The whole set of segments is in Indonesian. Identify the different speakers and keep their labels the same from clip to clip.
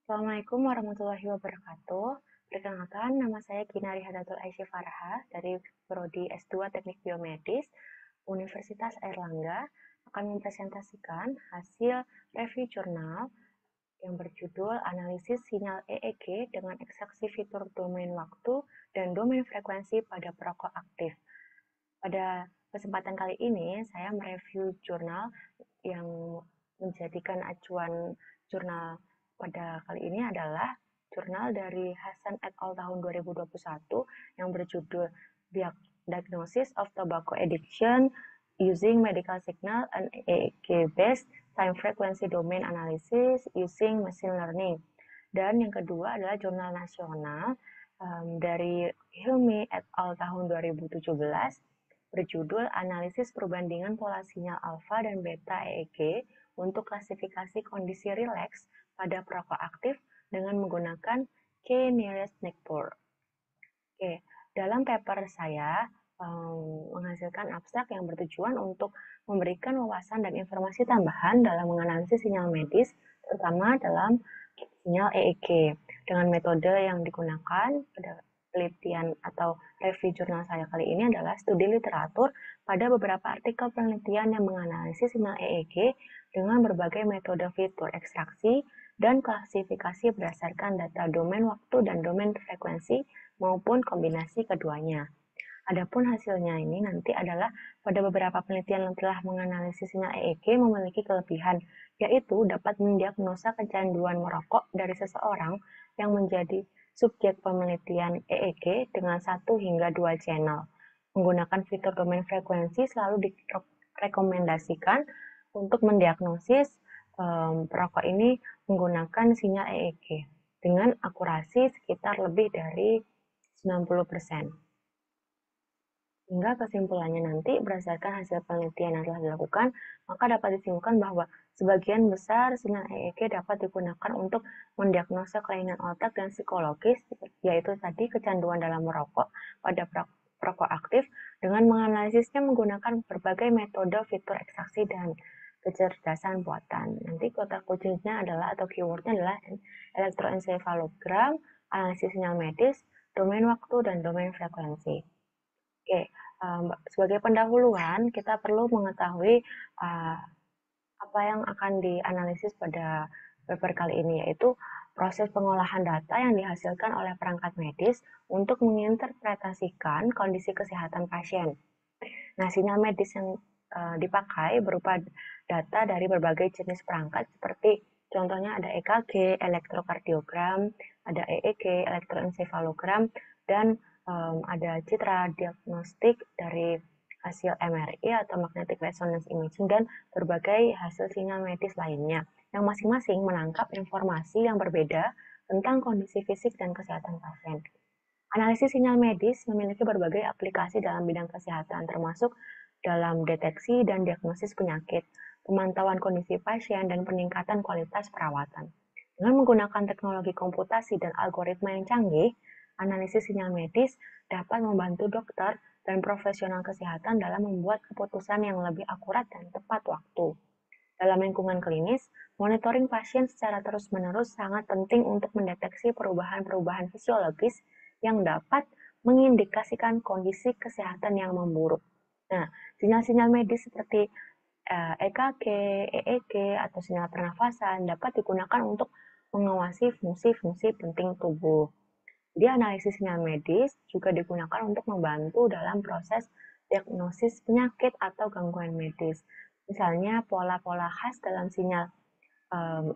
Speaker 1: Assalamualaikum warahmatullahi wabarakatuh. Perkenalkan, nama saya Kinari Hadatul Aisyah Farha dari Prodi S2 Teknik Biomedis Universitas Airlangga akan mempresentasikan hasil review jurnal yang berjudul Analisis Sinyal EEG dengan Ekstraksi Fitur Domain Waktu dan Domain Frekuensi pada Perokok Aktif. Pada kesempatan kali ini, saya mereview jurnal yang menjadikan acuan jurnal pada kali ini adalah jurnal dari Hasan et al. Tahun 2021 yang berjudul Diagnosis of Tobacco Addiction Using Medical Signal and EEG-Based Time Frequency Domain Analysis Using Machine Learning. Dan yang kedua adalah jurnal nasional dari Hilmi et al. Tahun 2017 berjudul Analisis Perbandingan Pola Sinyal Alfa dan Beta EEG untuk klasifikasi kondisi rileks pada perokok aktif dengan menggunakan K-nearest neighbor. Oke, dalam paper saya menghasilkan abstrak yang bertujuan untuk memberikan wawasan dan informasi tambahan dalam menganalisis sinyal medis, terutama dalam sinyal EEG. Dengan metode yang digunakan pada penelitian atau review jurnal saya kali ini adalah studi literatur pada beberapa artikel penelitian yang menganalisis sinyal EEG dengan berbagai metode fitur ekstraksi dan klasifikasi berdasarkan data domain waktu dan domain frekuensi maupun kombinasi keduanya. Adapun hasilnya ini nanti adalah pada beberapa penelitian yang telah menganalisis sinyal EEG memiliki kelebihan, yaitu dapat mendiagnosa kecanduan merokok dari seseorang yang menjadi subjek penelitian EEG dengan 1 hingga 2 channel. Menggunakan fitur domain frekuensi selalu direkomendasikan untuk mendiagnosis perokok ini menggunakan sinyal EEG dengan akurasi sekitar lebih dari 90%. Hingga kesimpulannya nanti berdasarkan hasil penelitian yang telah dilakukan, maka dapat disimpulkan bahwa sebagian besar sinyal EEG dapat digunakan untuk mendiagnosa kelainan otak dan psikologis, yaitu tadi kecanduan dalam merokok pada perokok aktif dengan menganalisisnya menggunakan berbagai metode fitur ekstraksi dan kecerdasan buatan. Nanti kata kuncinya adalah atau keywordnya adalah elektroencephalogram, analisis sinyal medis, domain waktu, dan domain frekuensi. Oke, sebagai pendahuluan kita perlu mengetahui apa yang akan dianalisis pada paper kali ini, yaitu proses pengolahan data yang dihasilkan oleh perangkat medis untuk menginterpretasikan kondisi kesehatan pasien. Nah, sinyal medis yang dipakai berupa data dari berbagai jenis perangkat seperti contohnya ada EKG, elektrokardiogram, ada EEG, elektroencephalogram, dan ada citra diagnostik dari hasil MRI atau magnetic resonance imaging dan berbagai hasil sinyal medis lainnya yang masing-masing menangkap informasi yang berbeda tentang kondisi fisik dan kesehatan pasien. Analisis sinyal medis memiliki berbagai aplikasi dalam bidang kesehatan termasuk dalam deteksi dan diagnosis penyakit, pemantauan kondisi pasien, dan peningkatan kualitas perawatan. Dengan menggunakan teknologi komputasi dan algoritma yang canggih, analisis sinyal medis dapat membantu dokter dan profesional kesehatan dalam membuat keputusan yang lebih akurat dan tepat waktu. Dalam lingkungan klinis, monitoring pasien secara terus-menerus sangat penting untuk mendeteksi perubahan-perubahan fisiologis yang dapat mengindikasikan kondisi kesehatan yang memburuk. Nah, sinyal-sinyal medis seperti EKG, EEG, atau sinyal pernafasan dapat digunakan untuk mengawasi fungsi-fungsi penting tubuh. Jadi analisis sinyal medis juga digunakan untuk membantu dalam proses diagnosis penyakit atau gangguan medis. Misalnya pola-pola khas dalam sinyal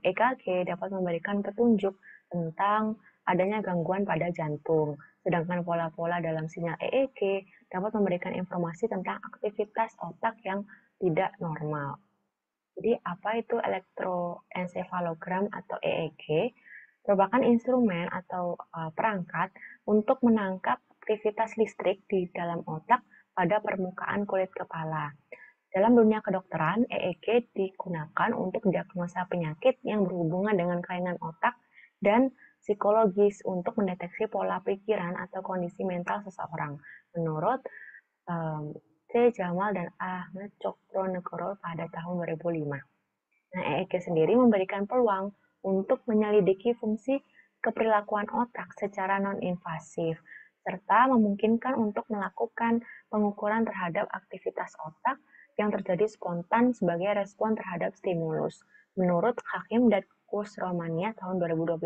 Speaker 1: EKG dapat memberikan petunjuk tentang adanya gangguan pada jantung, sedangkan pola-pola dalam sinyal EEG dapat memberikan informasi tentang aktivitas otak yang tidak normal. Jadi apa itu elektroencephalogram atau EEG? Merupakan instrumen atau perangkat untuk menangkap aktivitas listrik di dalam otak pada permukaan kulit kepala. Dalam dunia kedokteran, EEG digunakan untuk diagnosa penyakit yang berhubungan dengan kelainan otak dan psikologis untuk mendeteksi pola pikiran atau kondisi mental seseorang. Menurut C. Jamal dan Ahmad Chokronegoro pada tahun 2005. Nah, EEG sendiri memberikan peluang untuk menyelidiki fungsi keperilakuan otak secara non-invasif, serta memungkinkan untuk melakukan pengukuran terhadap aktivitas otak yang terjadi spontan sebagai respon terhadap stimulus, menurut Hakim dan Kusromania tahun 2021.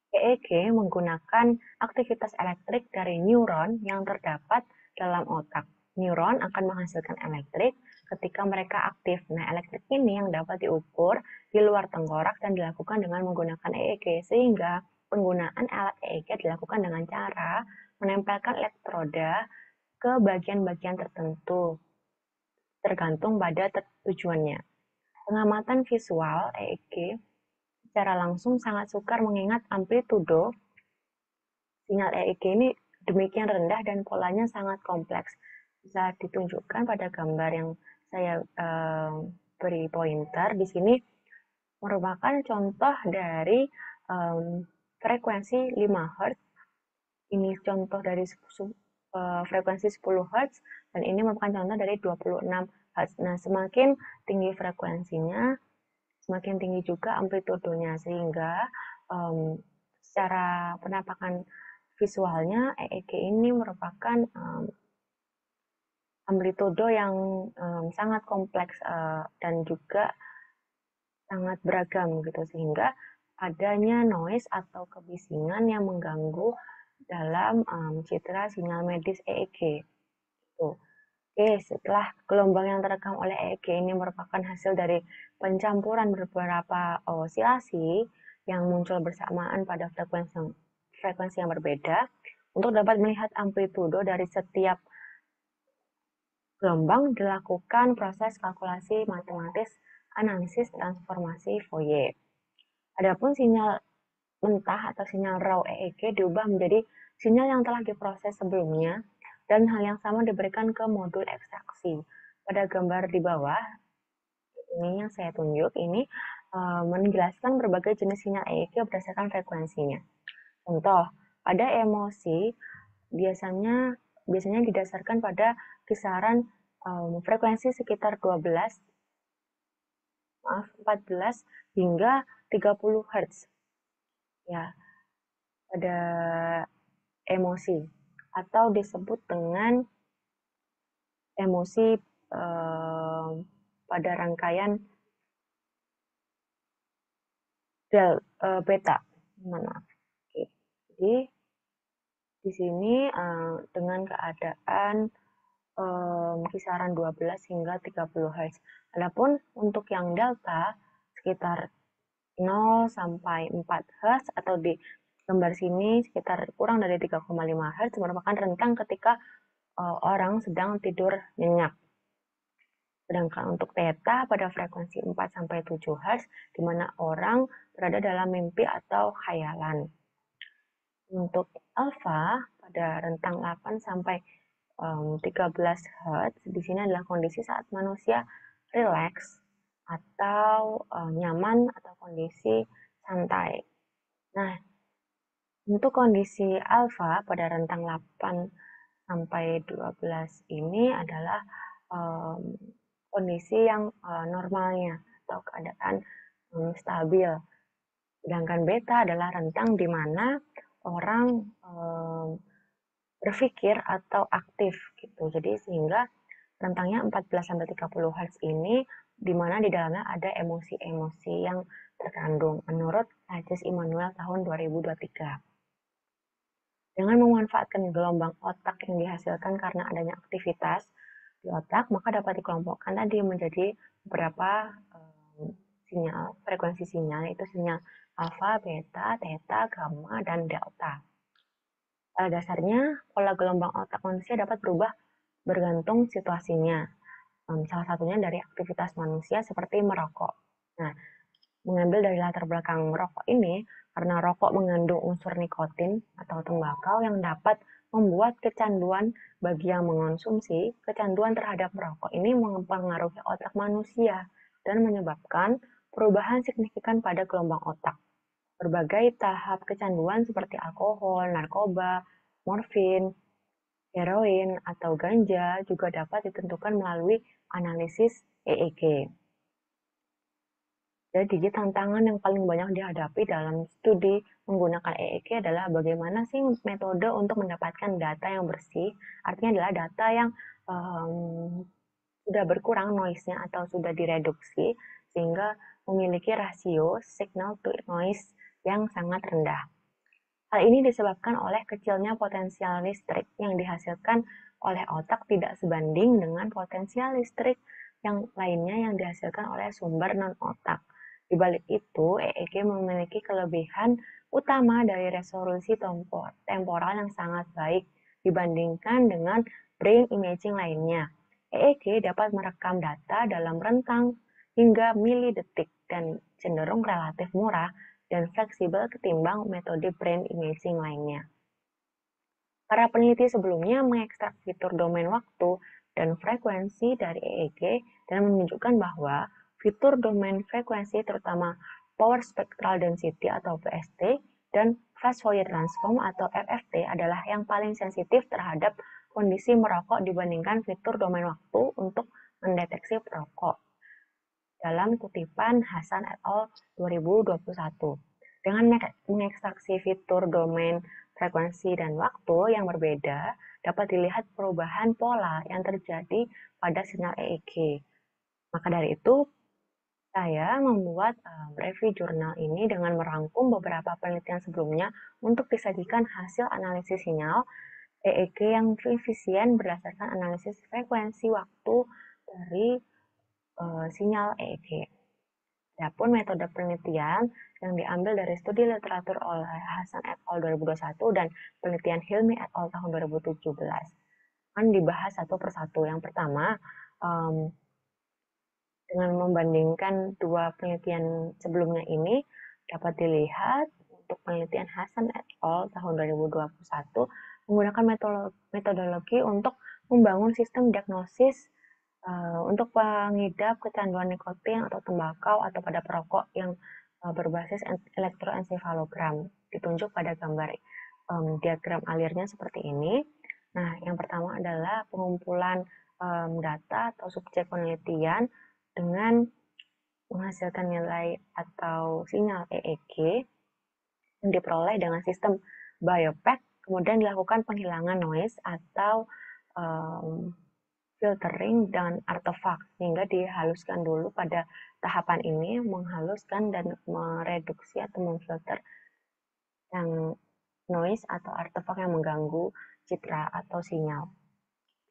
Speaker 1: EEG menggunakan aktivitas elektrik dari neuron yang terdapat dalam otak. Neuron akan menghasilkan elektrik ketika mereka aktif. Nah, elektrik ini yang dapat diukur di luar tengkorak dan dilakukan dengan menggunakan EEG, sehingga penggunaan alat EEG dilakukan dengan cara menempelkan elektroda ke bagian-bagian tertentu, tergantung pada tujuannya. Pengamatan visual EEG secara langsung sangat sukar mengingat amplitudo sinyal EEG ini demikian rendah dan polanya sangat kompleks. Bisa ditunjukkan pada gambar yang saya beri pointer di sini, merupakan contoh dari frekuensi 5 Hz. Ini contoh dari frekuensi 10 Hz dan ini merupakan contoh dari 26 Hz. Nah, semakin tinggi frekuensinya, semakin tinggi juga amplitudonya, sehingga secara penampakan visualnya EEG ini merupakan amplitudo yang sangat kompleks dan juga sangat beragam gitu, sehingga adanya noise atau kebisingan yang mengganggu dalam citra sinyal medis EEG. Tuh. Oke, setelah gelombang yang terekam oleh EEG ini merupakan hasil dari pencampuran beberapa osilasi yang muncul bersamaan pada frekuensi yang berbeda, untuk dapat melihat amplitudo dari setiap gelombang dilakukan proses kalkulasi matematis analisis transformasi Fourier. Adapun sinyal mentah atau sinyal raw EEG diubah menjadi sinyal yang telah diproses sebelumnya, dan hal yang sama diberikan ke modul ekstraksi. Pada gambar di bawah, ini yang saya tunjuk, ini menjelaskan berbagai jenis sinyal EEG berdasarkan frekuensinya. Contoh, pada emosi biasanya didasarkan pada kisaran frekuensi sekitar 14 hingga 30 Hz. Ya, pada emosi atau disebut dengan emosi pada rangkaian beta. Maaf. Oke. Jadi di sini dengan keadaan kisaran 12 hingga 30 Hz. Adapun untuk yang delta sekitar 0 sampai 4 Hz, atau di gambar sini sekitar kurang dari 3,5 Hz, merupakan rentang ketika orang sedang tidur nyenyak. Sedangkan untuk theta pada frekuensi 4 sampai 7 Hz, di mana orang berada dalam mimpi atau khayalan. Untuk alfa pada rentang 8 sampai 13 Hz, di sini adalah kondisi saat manusia rileks atau nyaman atau kondisi santai. Nah, untuk kondisi alfa pada rentang 8 sampai 12 ini adalah kondisi yang normalnya atau keadaan stabil. Sedangkan beta adalah rentang di mana orang berpikir atau aktif gitu. Jadi sehingga rentangnya 14 sampai 30 Hz ini di mana di dalamnya ada emosi-emosi yang terkandung menurut Aziz Immanuel tahun 2023. Dengan memanfaatkan gelombang otak yang dihasilkan karena adanya aktivitas di otak, maka dapat dikelompokkan tadi menjadi beberapa sinyal, frekuensi sinyal, yaitu sinyal alfa, beta, theta, gamma, dan delta. Pada dasarnya, pola gelombang otak manusia dapat berubah bergantung situasinya. Salah satunya dari aktivitas manusia seperti merokok. Nah, mengambil dari latar belakang merokok ini, karena rokok mengandung unsur nikotin atau tembakau yang dapat membuat kecanduan bagi yang mengonsumsi. Kecanduan terhadap merokok ini mempengaruhi otak manusia dan menyebabkan perubahan signifikan pada gelombang otak. Berbagai tahap kecanduan seperti alkohol, narkoba, morfin, heroin, atau ganja juga dapat ditentukan melalui analisis EEG. Jadi, tantangan yang paling banyak dihadapi dalam studi menggunakan EEG adalah bagaimana sih metode untuk mendapatkan data yang bersih, artinya adalah data yang sudah berkurang noise-nya atau sudah direduksi, sehingga memiliki rasio signal to noise yang sangat rendah. Hal ini disebabkan oleh kecilnya potensial listrik yang dihasilkan oleh otak tidak sebanding dengan potensial listrik yang lainnya yang dihasilkan oleh sumber non-otak. Di balik itu, EEG memiliki kelebihan utama dari resolusi temporal yang sangat baik dibandingkan dengan brain imaging lainnya. EEG dapat merekam data dalam rentang hingga milidetik dan cenderung relatif murah dan fleksibel ketimbang metode brain imaging lainnya. Para peneliti sebelumnya mengekstrak fitur domain waktu dan frekuensi dari EEG dan menunjukkan bahwa fitur domain frekuensi terutama power spectral density atau PST dan fast Fourier transform atau FFT adalah yang paling sensitif terhadap kondisi merokok dibandingkan fitur domain waktu untuk mendeteksi perokok. Dalam kutipan Hasan et al. 2021. Dengan mengekstraksi fitur domain frekuensi dan waktu yang berbeda, dapat dilihat perubahan pola yang terjadi pada sinyal EEG. Maka dari itu, saya membuat review jurnal ini dengan merangkum beberapa penelitian sebelumnya untuk disajikan hasil analisis sinyal EEG yang efisien berdasarkan analisis frekuensi waktu dari sinyal EEG. Adapun metode penelitian yang diambil dari studi literatur oleh Hasan et al. 2021 dan penelitian Hilmi et al. Tahun 2017 akan dibahas satu persatu. Yang pertama, dengan membandingkan dua penelitian sebelumnya ini, dapat dilihat untuk penelitian Hasan et al. Tahun 2021 menggunakan metodologi untuk membangun sistem diagnosis untuk pengidap kecanduan nikotin atau tembakau atau pada perokok yang berbasis elektroensefalogram, ditunjuk pada gambar diagram alirnya seperti ini. Nah, yang pertama adalah pengumpulan data atau subjek penelitian dengan menghasilkan nilai atau sinyal EEG yang diperoleh dengan sistem BioPack, kemudian dilakukan penghilangan noise atau filtering dan artefak, sehingga dihaluskan dulu pada tahapan ini, menghaluskan dan mereduksi atau memfilter yang noise atau artefak yang mengganggu citra atau sinyal.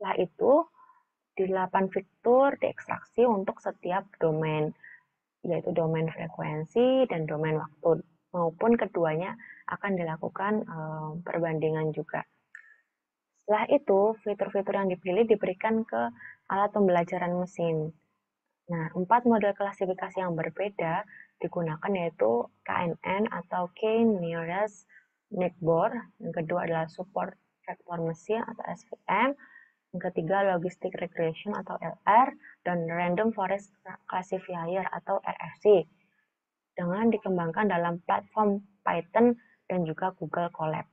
Speaker 1: Setelah itu, 8 fitur diekstraksi untuk setiap domain, yaitu domain frekuensi dan domain waktu, maupun keduanya akan dilakukan perbandingan juga. Setelah itu, fitur-fitur yang dipilih diberikan ke alat pembelajaran mesin. Nah, 4 model klasifikasi yang berbeda digunakan yaitu KNN atau Key Nearest Neighbor, yang kedua adalah Support Vector Machine atau SVM, yang ketiga Logistic Regression atau LR, dan Random Forest Classifier atau RFC, dengan dikembangkan dalam platform Python dan juga Google Colab.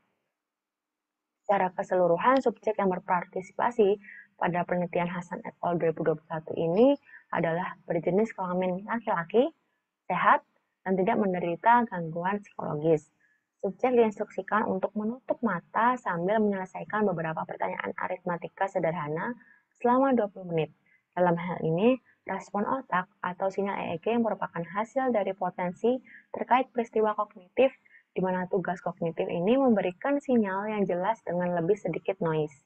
Speaker 1: Secara keseluruhan, subjek yang berpartisipasi pada penelitian Hasan et al. 2021 ini adalah berjenis kelamin laki-laki, sehat, dan tidak menderita gangguan psikologis. Subjek diinstruksikan untuk menutup mata sambil menyelesaikan beberapa pertanyaan aritmatika sederhana selama 20 menit. Dalam hal ini, respon otak atau sinyal EEG merupakan hasil dari potensi terkait peristiwa kognitif di mana tugas kognitif ini memberikan sinyal yang jelas dengan lebih sedikit noise.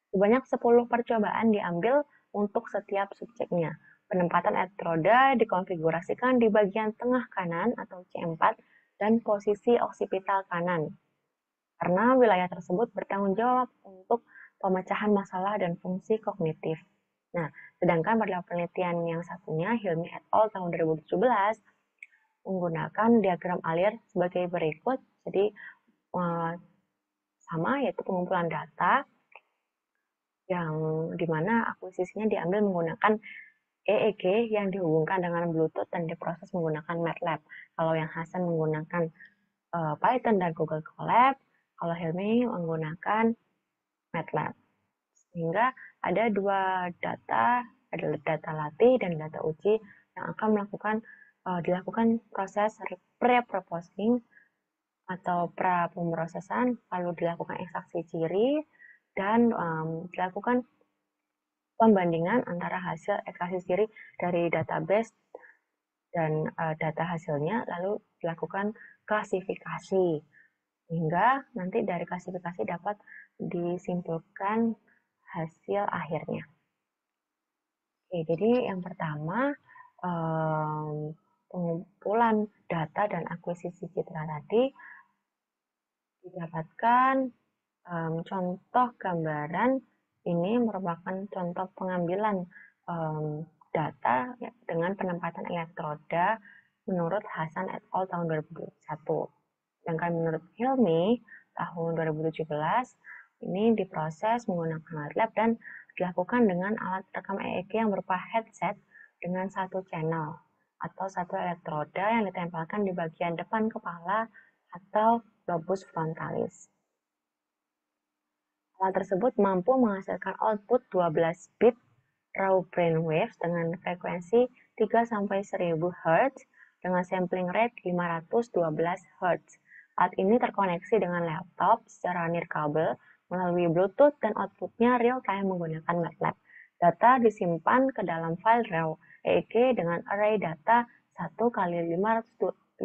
Speaker 1: Sebanyak 10 percobaan diambil untuk setiap subjeknya. Penempatan elektroda dikonfigurasikan di bagian tengah kanan atau C4 dan posisi oksipital kanan, karena wilayah tersebut bertanggung jawab untuk pemecahan masalah dan fungsi kognitif. Nah, sedangkan pada penelitian yang satunya, Hilmi et al. Tahun 2017, menggunakan diagram alir sebagai berikut. Jadi sama, yaitu pengumpulan data yang dimana akuisisinya diambil menggunakan EEG yang dihubungkan dengan Bluetooth dan diproses menggunakan MATLAB. Kalau yang Hasan menggunakan Python dan Google Colab, kalau Hilmi menggunakan MATLAB. Sehingga ada dua data, ada data latih dan data uji yang akan melakukan dilakukan proses pre-processing atau pra-pemrosesan, lalu dilakukan ekstraksi ciri, dan dilakukan pembandingan antara hasil ekstraksi ciri dari database dan data hasilnya, lalu dilakukan klasifikasi, hingga nanti dari klasifikasi dapat disimpulkan hasil akhirnya. Oke, jadi yang pertama, pengumpulan data dan akuisisi citra tadi didapatkan contoh gambaran ini merupakan contoh pengambilan data ya, dengan penempatan elektroda menurut Hasan et al. Tahun 2021. Sedangkan menurut Hilmi tahun 2017 ini diproses menggunakan MATLAB dan dilakukan dengan alat rekam EEG yang berupa headset dengan satu channel atau satu elektroda yang ditempelkan di bagian depan kepala atau lobus frontalis. Alat tersebut mampu menghasilkan output 12 bit raw brainwaves dengan frekuensi 3-1000 Hz dengan sampling rate 512 Hz. Alat ini terkoneksi dengan laptop secara nirkabel melalui Bluetooth dan outputnya real-time menggunakan MATLAB. Data disimpan ke dalam file raw EEG dengan array data 1 kali 5120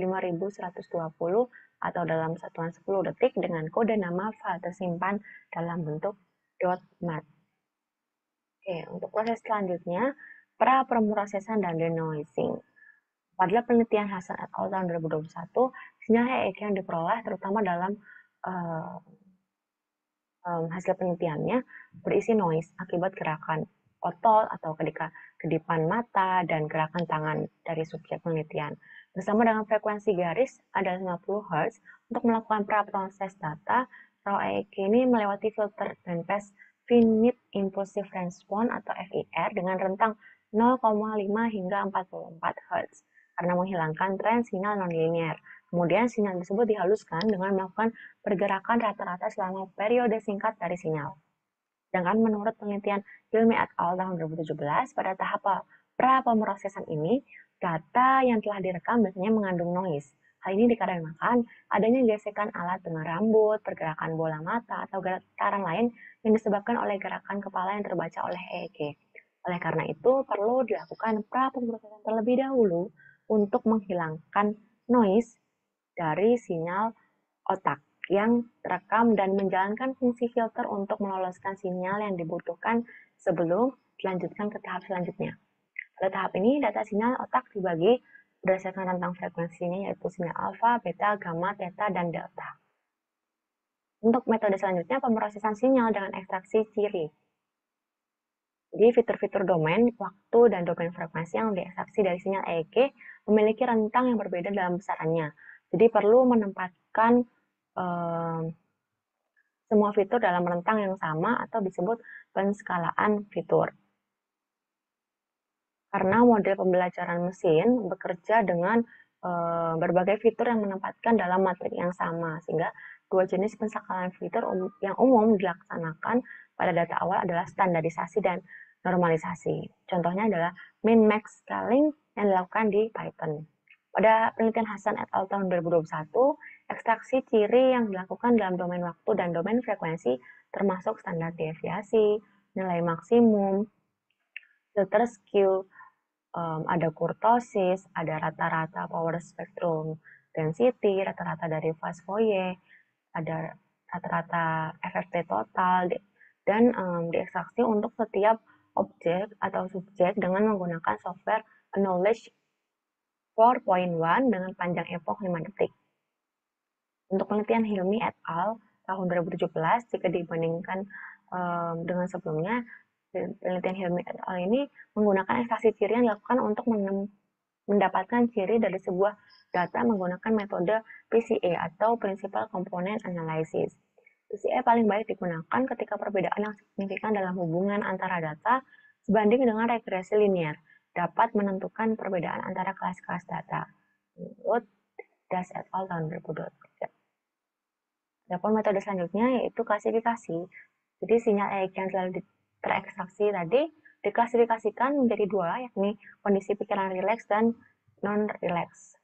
Speaker 1: atau dalam satuan 10 detik dengan kode nama file tersimpan dalam bentuk .mat. Oke, untuk proses selanjutnya, pra-pemrosesan dan denoising. Pada penelitian Hasan et al. Tahun 2021, sinyal EEG yang diperoleh terutama dalam hasil penelitiannya berisi noise akibat gerakan otot atau kedipan mata dan gerakan tangan dari subjek penelitian. Bersama dengan frekuensi garis ada 50 Hz untuk melakukan pra-proses data, raw EEG ini melewati filter bandpass finite impulsive response atau FIR dengan rentang 0,5 hingga 44 Hz karena menghilangkan tren sinyal nonlinear. Kemudian sinyal tersebut dihaluskan dengan melakukan pergerakan rata-rata selama periode singkat dari sinyal. Sedangkan menurut penelitian Hilmi et al. Tahun 2017, pada tahap pra-pemrosesan ini, data yang telah direkam biasanya mengandung noise. Hal ini dikarenakan adanya gesekan alat dengan rambut, pergerakan bola mata, atau getaran lain yang disebabkan oleh gerakan kepala yang terbaca oleh EEG. Oleh karena itu, perlu dilakukan pra-pemrosesan terlebih dahulu untuk menghilangkan noise dari sinyal otak yang terekam dan menjalankan fungsi filter untuk meloloskan sinyal yang dibutuhkan sebelum dilanjutkan ke tahap selanjutnya. Pada tahap ini, data sinyal otak dibagi berdasarkan rentang frekuensinya yaitu sinyal alfa, beta, gamma, theta, dan delta. Untuk metode selanjutnya, pemrosesan sinyal dengan ekstraksi ciri. Jadi fitur-fitur domain, waktu, dan domain frekuensi yang diekstraksi dari sinyal EEG memiliki rentang yang berbeda dalam besarannya. Jadi perlu menempatkan semua fitur dalam rentang yang sama atau disebut penskalaan fitur. Karena model pembelajaran mesin bekerja dengan berbagai fitur yang menempatkan dalam materi yang sama, sehingga dua jenis penskalaan fitur yang umum dilaksanakan pada data awal adalah standarisasi dan normalisasi. Contohnya adalah min-max scaling yang dilakukan di Python. Pada penelitian Hasan et al. Tahun 2021, ekstraksi ciri yang dilakukan dalam domain waktu dan domain frekuensi termasuk standar deviasi, nilai maksimum, filter skew, ada kurtosis, ada rata-rata power spectrum density, rata-rata dari fast Fourier, ada rata-rata FFT total, dan diekstraksi untuk setiap objek atau subjek dengan menggunakan software Knowledge 4.1 dengan panjang epoch 5 detik. Untuk penelitian Hilmi et al. Tahun 2017, jika dibandingkan dengan sebelumnya, penelitian Hilmi et al. Ini menggunakan ekstraksi ciri yang dilakukan untuk mendapatkan ciri dari sebuah data menggunakan metode PCA atau Principal Component Analysis. PCA paling baik digunakan ketika perbedaan yang signifikan dalam hubungan antara data sebanding dengan regresi linear dapat menentukan perbedaan antara kelas-kelas data. Menurut Das et al. Tahun 2023. Adapun metode selanjutnya yaitu klasifikasi. Jadi sinyal EEG yang telah terekstraksi tadi diklasifikasikan menjadi dua, yakni kondisi pikiran rileks dan non-relax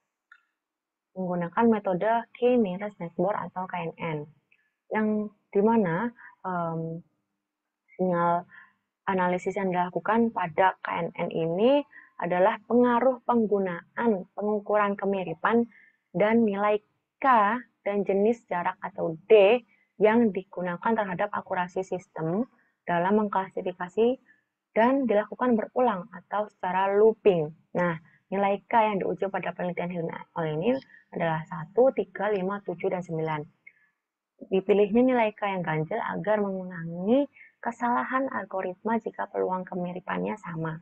Speaker 1: menggunakan metode K-nearest neighbor atau KNN, yang dimana sinyal analisis yang dilakukan pada KNN ini adalah pengaruh penggunaan pengukuran kemiripan dan nilai K dan jenis jarak atau D yang digunakan terhadap akurasi sistem dalam mengklasifikasi dan dilakukan berulang atau secara looping. Nah, nilai K yang diuji pada penelitian Hilmi et al. Ini adalah 1, 3, 5, 7, dan 9. Dipilihnya nilai K yang ganjil agar mengurangi kesalahan algoritma jika peluang kemiripannya sama.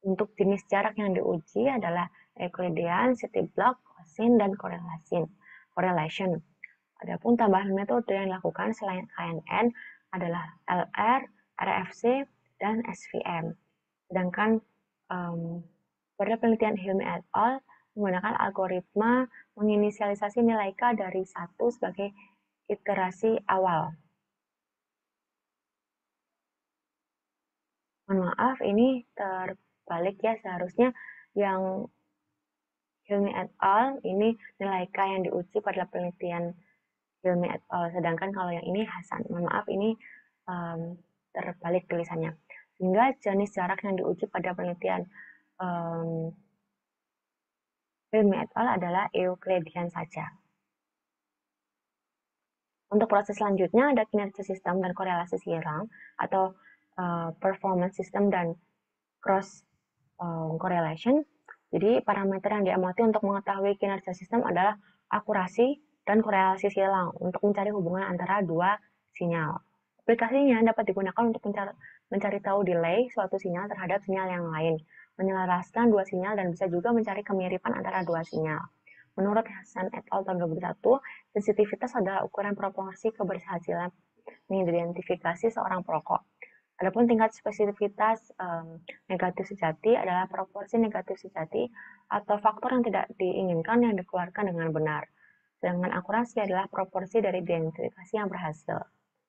Speaker 1: Untuk jenis jarak yang diuji adalah Euclidean, Cityblock, Gaussian, dan correlation. Adapun tambahan metode yang dilakukan selain KNN adalah LR, RFC, dan SVM. Sedangkan pada penelitian Hilmi et al. Menggunakan algoritma menginisialisasi nilai K dari 1 sebagai iterasi awal. Mohon maaf, ini terbalik ya, seharusnya yang Hilmi et al. Ini nilai K yang diuji pada penelitian Hilmi et al. Sedangkan kalau yang ini Hasan. Mohon maaf, ini terbalik tulisannya. Sehingga jenis jarak yang diuji pada penelitian Hilmi et al. Adalah Euclidean saja. Untuk proses selanjutnya ada kinerja sistem dan korelasi silang atau performance system dan cross correlation. Jadi parameter yang diamati untuk mengetahui kinerja sistem adalah akurasi dan korelasi silang untuk mencari hubungan antara dua sinyal. Aplikasinya dapat digunakan untuk mencari tahu delay suatu sinyal terhadap sinyal yang lain, menyelaraskan dua sinyal, dan bisa juga mencari kemiripan antara dua sinyal. Menurut Hasan et al. Tahun 2001, sensitivitas adalah ukuran proporsi keberhasilan mengidentifikasi seorang perokok. Adapun tingkat spesifisitas negatif sejati adalah proporsi negatif sejati atau faktor yang tidak diinginkan yang dikeluarkan dengan benar. Sedangkan akurasi adalah proporsi dari identifikasi yang berhasil.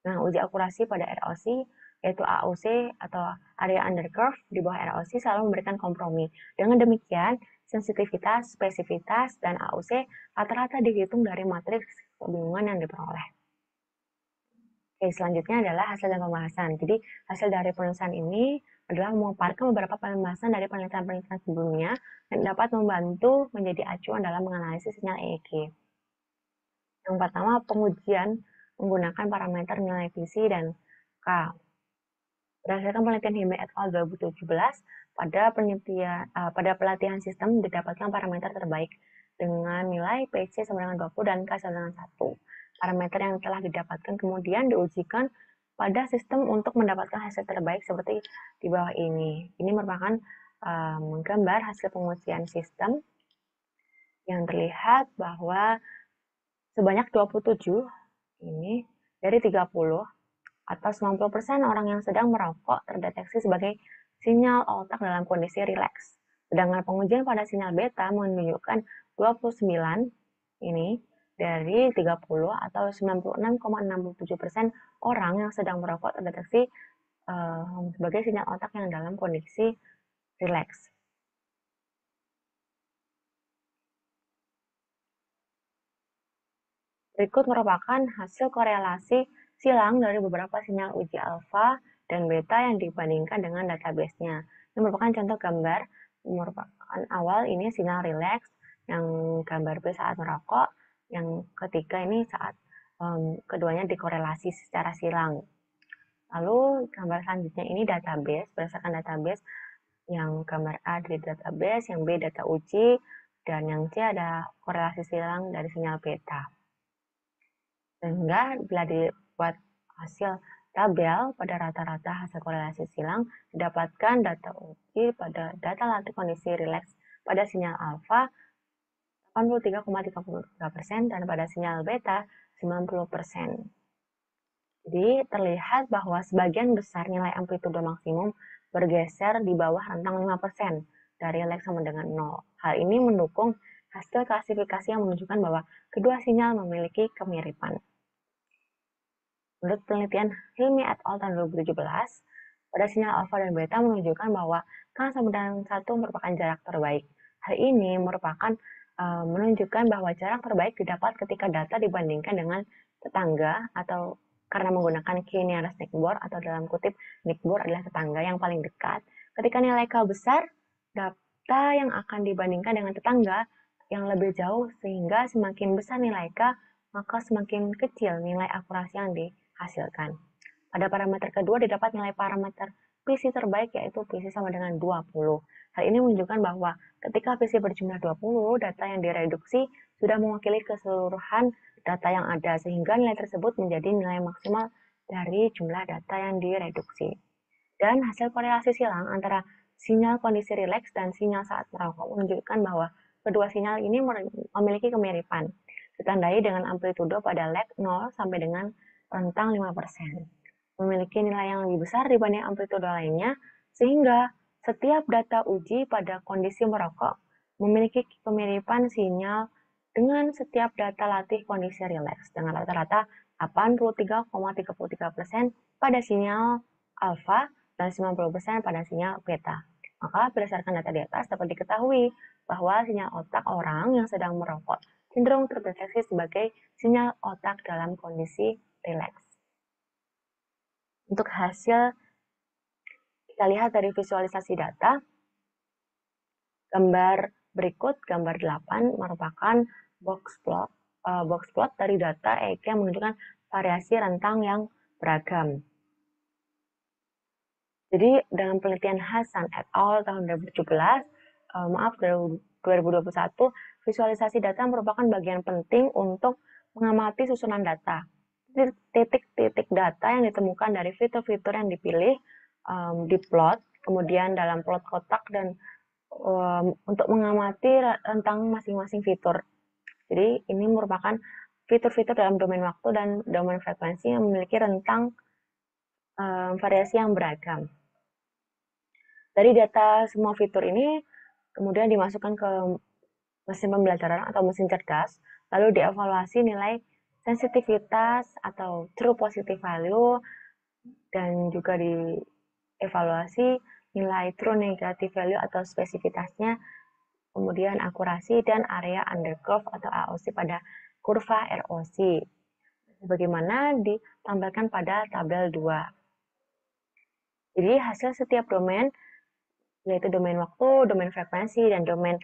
Speaker 1: Nah, uji akurasi pada ROC yaitu AUC atau area under curve di bawah ROC selalu memberikan kompromi. Dengan demikian, sensitivitas, spesifitas, dan AUC rata-rata dihitung dari matriks kebingungan yang diperoleh. Oke, selanjutnya adalah hasil dan pembahasan. Jadi, hasil dari penulisan ini adalah memaparkan beberapa pembahasan dari penelitian-penelitian sebelumnya yang dapat membantu menjadi acuan dalam menganalisis sinyal EEG. Yang pertama, pengujian menggunakan parameter nilai visi dan K. Berdasarkan penelitian Hilmi et al. 2017, pada pelatihan sistem didapatkan parameter terbaik dengan nilai PC sama dengan 20 dan K sama dengan 1. Parameter yang telah didapatkan kemudian diujikan pada sistem untuk mendapatkan hasil terbaik seperti di bawah ini. Ini merupakan gambar hasil pengujian sistem yang terlihat bahwa sebanyak 27 ini dari 30 atau 90% orang yang sedang merokok terdeteksi sebagai sinyal otak dalam kondisi rileks. Sedangkan pengujian pada sinyal beta menunjukkan 29 ini dari 30 atau 96,67% orang yang sedang merokok terdeteksi sebagai sinyal otak yang dalam kondisi rileks. Berikut merupakan hasil korelasi silang dari beberapa sinyal uji alfa dan beta yang dibandingkan dengan database-nya. Ini merupakan contoh gambar, merupakan awal ini sinyal rileks, yang gambar B saat merokok, yang ketiga ini saat keduanya dikorelasi secara silang. Lalu gambar selanjutnya ini database, berdasarkan database yang gambar A dari database, yang B data uji, dan yang C ada korelasi silang dari sinyal beta. Sehingga bila dibuat hasil tabel pada rata-rata hasil korelasi silang, didapatkan data uji pada data latih kondisi rileks pada sinyal alfa 83,33% dan pada sinyal beta 90%. Jadi terlihat bahwa sebagian besar nilai amplitudo maksimum bergeser di bawah rentang 5% dari rileks sama dengan 0. Hal ini mendukung hasil klasifikasi yang menunjukkan bahwa kedua sinyal memiliki kemiripan. Menurut penelitian Hilmi et al. Tahun 2017, pada sinyal alfa dan beta menunjukkan bahwa K sama dengan 1 merupakan jarak terbaik. Hal ini merupakan menunjukkan bahwa jarak terbaik didapat ketika data dibandingkan dengan tetangga atau karena menggunakan key nearest neighbor atau dalam kutip neighbor adalah tetangga yang paling dekat. Ketika nilai K besar, data yang akan dibandingkan dengan tetangga yang lebih jauh sehingga semakin besar nilai K, maka semakin kecil nilai akurasi yang dihasilkan. Pada parameter kedua didapat nilai parameter PC terbaik yaitu PC sama dengan 20. Hal ini menunjukkan bahwa ketika PC berjumlah 20, data yang direduksi sudah mewakili keseluruhan data yang ada sehingga nilai tersebut menjadi nilai maksimal dari jumlah data yang direduksi. Dan hasil korelasi silang antara sinyal kondisi rileks dan sinyal saat merokok menunjukkan bahwa kedua sinyal ini memiliki kemiripan, ditandai dengan amplitudo pada lag 0 sampai dengan rentang 5%. Memiliki nilai yang lebih besar dibanding amplitudo lainnya, sehingga setiap data uji pada kondisi merokok memiliki kemiripan sinyal dengan setiap data latih kondisi rileks dengan rata-rata 83,33% pada sinyal alfa dan 90% pada sinyal beta. Maka berdasarkan data di atas dapat diketahui bahwa sinyal otak orang yang sedang merokok cenderung terdeteksi sebagai sinyal otak dalam kondisi rileks. Untuk hasil, kita lihat dari visualisasi data. Gambar berikut, gambar 8, merupakan box plot dari data EEG yang menunjukkan variasi rentang yang beragam. Jadi, dalam penelitian Hasan et al. Tahun 2021, visualisasi data merupakan bagian penting untuk mengamati susunan data. Titik-titik data yang ditemukan dari fitur-fitur yang dipilih diplot, kemudian dalam plot kotak dan untuk mengamati rentang masing-masing fitur. Jadi ini merupakan fitur-fitur dalam domain waktu dan domain frekuensi yang memiliki rentang variasi yang beragam. Dari data semua fitur ini kemudian dimasukkan ke mesin pembelajaran atau mesin cerdas, lalu dievaluasi nilai sensitivitas atau true positive value dan juga dievaluasi nilai true negative value atau spesifitasnya, kemudian akurasi dan area under curve atau AOC pada kurva ROC. Sebagaimana ditampilkan pada tabel 2. Jadi hasil setiap domain, yaitu domain waktu, domain frekuensi, dan domain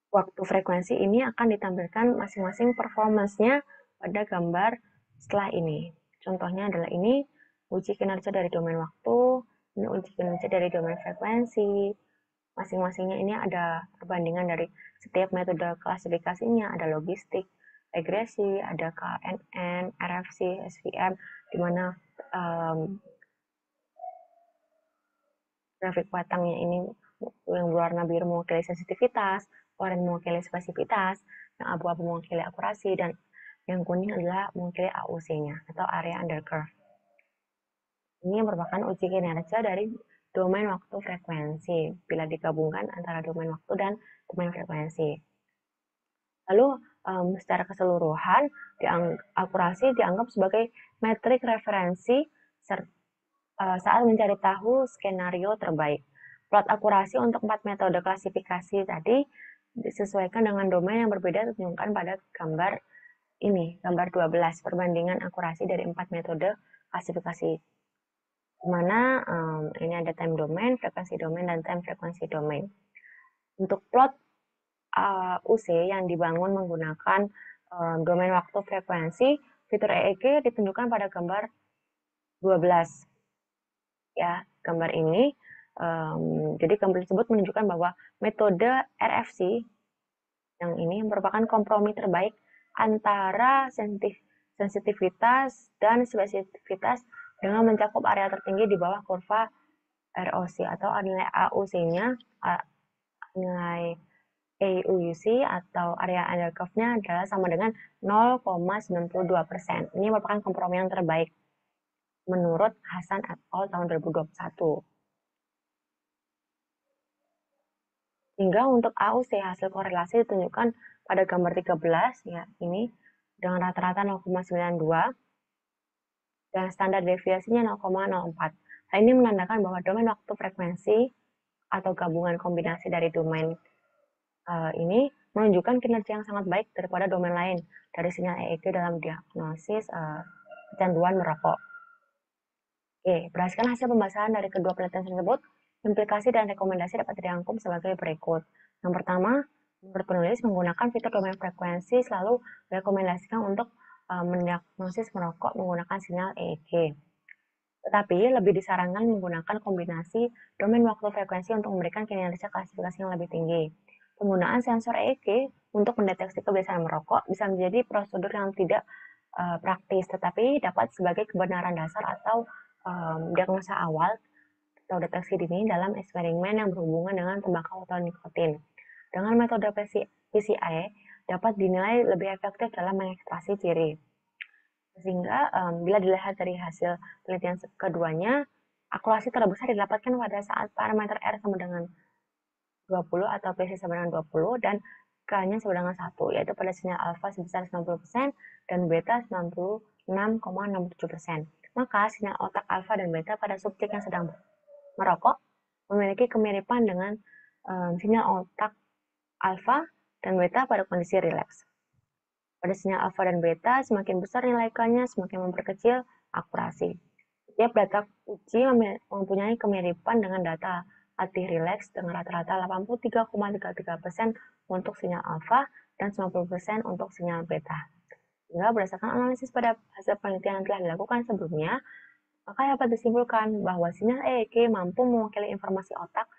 Speaker 1: waktu frekuensi ini akan ditampilkan masing-masing performance-nya pada gambar setelah ini. Contohnya adalah ini uji kinerja dari domain waktu, ini uji kinerja dari domain frekuensi. Masing-masingnya ini ada perbandingan dari setiap metode klasifikasinya, ada logistik, regresi, ada KNN, RFC, SVM, di mana grafik batangnya ini yang berwarna biru mewakili sensitivitas, oranye mewakili spesifitas, yang abu-abu mewakili akurasi, dan yang kuning adalah mewakili AUC-nya atau area under curve. Ini merupakan uji kinerja dari domain waktu frekuensi bila digabungkan antara domain waktu dan domain frekuensi. Lalu secara keseluruhan akurasi dianggap sebagai metrik referensi saat mencari tahu skenario terbaik. Plot akurasi untuk 4 metode klasifikasi tadi disesuaikan dengan domain yang berbeda ditunjukkan pada gambar ini, gambar 12, perbandingan akurasi dari 4 metode klasifikasi. Di mana ini ada time domain, frekuensi domain, dan time frekuensi domain. Untuk plot UC yang dibangun menggunakan domain waktu frekuensi, fitur EEG ditunjukkan pada gambar 12. Ya, gambar ini, jadi gambar tersebut menunjukkan bahwa metode RFC yang ini merupakan kompromi terbaik antara sensitivitas dan spesifitas dengan mencakup area tertinggi di bawah kurva ROC atau nilai AUC-nya, nilai AUC atau area under curve-nya adalah sama dengan 0,92%. Ini merupakan kompromi yang terbaik menurut Hasan et al. Tahun 2021. Hingga untuk AUC hasil korelasi ditunjukkan pada gambar 13 ya, ini dengan rata-rata 0,92 dan standar deviasinya 0,04. Hal ini menandakan bahwa domain waktu frekuensi atau gabungan kombinasi dari domain ini menunjukkan kinerja yang sangat baik daripada domain lain dari sinyal EEG dalam diagnosis kecanduan merokok. Oke, berdasarkan hasil pembahasan dari kedua penelitian tersebut, implikasi dan rekomendasi dapat dirangkum sebagai berikut. Yang pertama, menurut penulis, menggunakan fitur domain frekuensi selalu direkomendasikan untuk mendiagnosis merokok menggunakan sinyal EEG. Tetapi lebih disarankan menggunakan kombinasi domain waktu frekuensi untuk memberikan kinerja klasifikasi yang lebih tinggi. Penggunaan sensor EEG untuk mendeteksi kebiasaan merokok bisa menjadi prosedur yang tidak praktis, tetapi dapat sebagai kebenaran dasar atau diagnosa awal atau deteksi dini dalam eksperimen yang berhubungan dengan tembakau atau nikotin. Dengan metode PCI dapat dinilai lebih efektif dalam mengekstraksi ciri. Sehingga bila dilihat dari hasil penelitian keduanya, akurasi terbesar didapatkan pada saat parameter R sama dengan 20 atau PC sama dengan 20 dan K-nya sama dengan 1, yaitu pada sinyal alfa sebesar 90% dan beta 96,67%. Maka sinyal otak alfa dan beta pada subjek yang sedang merokok memiliki kemiripan dengan sinyal otak alfa dan beta pada kondisi rileks. Pada sinyal alfa dan beta, semakin besar nilai K-nya, semakin memperkecil akurasi. Setiap data uji mempunyai kemiripan dengan data latih rileks dengan rata-rata 83,33% untuk sinyal alfa dan 90% untuk sinyal beta. Sehingga berdasarkan analisis pada hasil penelitian yang telah dilakukan sebelumnya, maka dapat disimpulkan bahwa sinyal EEG mampu mewakili informasi otak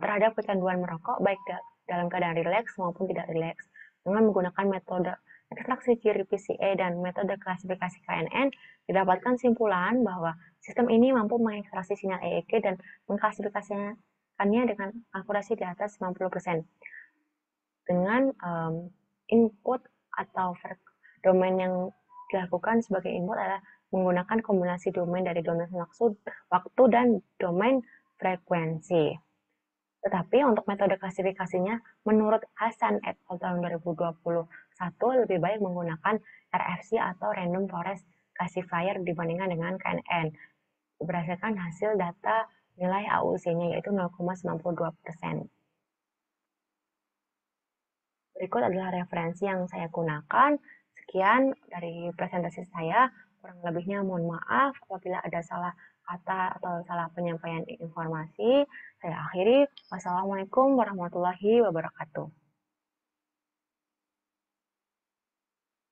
Speaker 1: terhadap kecanduan merokok baik dalam keadaan rileks maupun tidak rileks. Dengan menggunakan metode ekstraksi ciri PCA dan metode klasifikasi KNN, didapatkan simpulan bahwa sistem ini mampu mengekstraksi sinyal EEG dan mengklasifikasikannya dengan akurasi di atas 90%. Dengan input atau domain yang dilakukan sebagai input adalah menggunakan kombinasi domain dari domain waktu dan domain frekuensi. Tetapi untuk metode klasifikasinya, menurut Hasan et al. Tahun 2021 lebih baik menggunakan RFC atau Random Forest Classifier dibandingkan dengan KNN berdasarkan hasil data nilai AUC-nya yaitu 0,92%. Berikut adalah referensi yang saya gunakan. Sekian dari presentasi saya. Kurang lebihnya mohon maaf apabila ada salah kata atau salah penyampaian informasi. Saya akhiri. Wassalamualaikum warahmatullahi wabarakatuh.